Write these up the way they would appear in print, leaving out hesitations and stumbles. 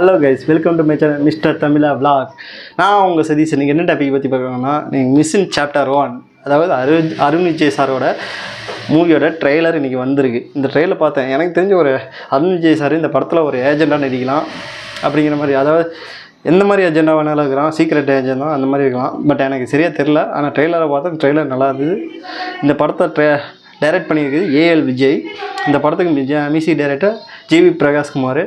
Hello guys, welcome to my channel mister Tamizha vlog. நான் உங்கள் சதீஷ். இன்றைக்கி என்ன டாபிக் பற்றி பார்க்கணுன்னா, நீங்கள் மிஸ்ஸின் சாப்டர் 1, அதாவது அருண் விஜய் சாரோட மூவியோட ட்ரெய்லர் இன்றைக்கி வந்திருக்கு. இந்த ட்ரெய்லர் பார்த்தேன். எனக்கு தெரிஞ்ச ஒரு அருண் விஜய் சார் இந்த படத்தில் ஒரு ஏஜெண்டாக நடிக்கலாம் அப்படிங்கிற மாதிரி. அதாவது எந்த மாதிரி ஏஜெண்டாக வேணாலும் இருக்கிறான், சீக்ரெட் ஏஜெண்ட் தான் அந்த மாதிரி இருக்கலாம். பட் எனக்கு சரியாக தெரில. ஆனால் ட்ரெய்லரை பார்த்தா ட்ரெய்லர் நல்லா இருந்தது. இந்த படத்தை டைரக்ட் பண்ணியிருக்குது ஏஎல் விஜய். இந்த படத்துக்கு music director G V Prakash Kumar.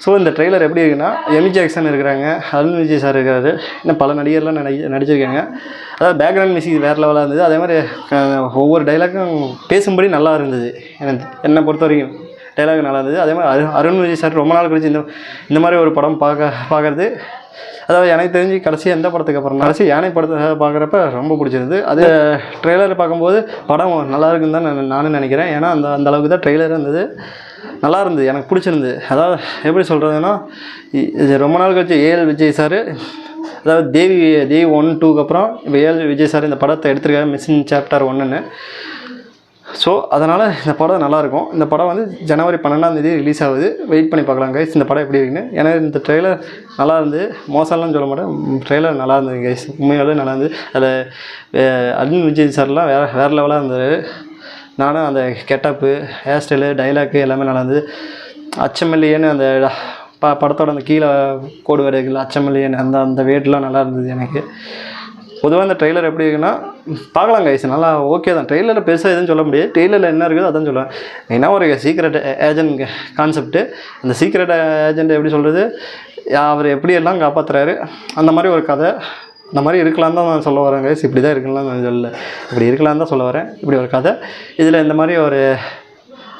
So இந்த ட்ரெய்லர் எப்படி இருக்குன்னா, எமி ஜாக்சன் இருக்கிறாங்க, அருண் விஜய் சார் இருக்காரு, இன்னும் பல நடிகர்லாம் நடிச்சிருக்காங்க. அதாவது பேக்ரவுண்ட் மியூசிக் வேறு லெவலாக இருந்தது. அதே மாதிரி ஒவ்வொரு டைலாக்கும் பேசும்படி நல்லா இருந்தது. என்னை பொறுத்த வரைக்கும் டைலாக் நல்லா இருந்தது. அதே மாதிரி அருண் விஜய் சார் ரொம்ப நாள் கழிச்சு இந்த மாதிரி ஒரு படம் பார்க்குறது, அதாவது எனக்கு தெரிஞ்சு கடைசியாக எந்த படத்துக்கு அப்புறம் கடைசி யானை படத்தை பார்க்குறப்ப ரொம்ப பிடிச்சிருந்தது. அது ட்ரெய்லர் பார்க்கும்போது படம் நல்லா இருக்குன்னு தான் நானும் நினைக்கிறேன். ஏன்னா அந்த அளவுக்கு தான் ட்ரெய்லர் இருந்தது. நல்லா இருந்தது, எனக்கு பிடிச்சிருந்தது. அதாவது எப்படி சொல்கிறதுன்னா, இது ரொம்ப நாள் கழிச்சு ஏஎல் விஜய் சார், அதாவது தேவி 1, 2க்கு அப்புறம் இப்போ ஏஎல் விஜய் சார் இந்த படத்தை எடுத்திருக்காரு, மிஸ்ஸின் சாப்டர் 1ன்னு. ஸோ அதனால் இந்த படம் நல்லாயிருக்கும். இந்த படம் வந்து ஜனவரி 12ஆம் ரிலீஸ் ஆகுது. வெயிட் பண்ணி பார்க்கலாம் கைஸ், இந்த படம் எப்படி இருக்குன்னு. ஏன்னா இந்த ட்ரெய்லர் நல்லா இருந்து, மோசம்லாம் சொல்ல மாட்டேன், ட்ரெய்லர் நல்லா இருந்தது கைஸ், உண்மையாகவே நல்லா இருந்தது. அதில் அருண் விஜய் சார்லாம் வேறு லெவலாக இருந்தது. நானும் அந்த கெட்டப்பு, ஹேர் ஸ்டைலு, டைலாக்கு எல்லாமே நல்லா இருந்தது. அச்சமில்லையேன்னு அந்த படத்தோட அந்த கீழே கோடு வரைகள் அச்சமில்லையேன்னு அந்த வேர்ட்லாம் நல்லா இருந்தது எனக்கு. பொதுவாக இந்த ட்ரெய்லர் எப்படி இருக்குன்னா பார்க்கலாம் கைஸ், நல்லா ஓகே தான். ட்ரெய்லரில் பெருசாக எதுவும் சொல்ல முடியாது. ட்ரெய்லரில் என்ன இருக்குதோ அதான் சொல்லுவேன். ஏன்னா ஒரு சீக்ரெட் ஏஜென்ட் கான்செப்ட்டு. அந்த சீக்ரெட் ஏஜென்ட் எப்படி சொல்கிறது, அவர் எப்படியெல்லாம் காப்பாற்றுறாரு, அந்த மாதிரி ஒரு கதை. இந்த மாதிரி இருக்கலான்னு தான் நான் சொல்ல வரேன் கைஸ். இப்படி தான் இருக்கலாம்னு நான் சொல்லலை, இப்படி இருக்கலான்னு தான் சொல்ல வரேன். இப்படி ஒரு கதை, இதில் இந்த மாதிரி ஒரு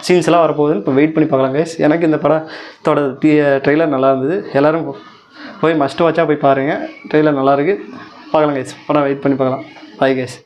சீன்ஸ்லாம் வரப்போகுதுன்னு இப்போ வெயிட் பண்ணி பார்க்கலாம் கைஸ். எனக்கு இந்த படத்தோட ட்ரெய்லர் நல்லா இருந்தது. எல்லோரும் போய் மஸ்ட் வாட்சாக போய் பாருங்கள். ட்ரெய்லர் நல்லாயிருக்கு, பார்க்கலாம் கைஸ். படம் வெயிட் பண்ணி பார்க்கலாம். Bye guys.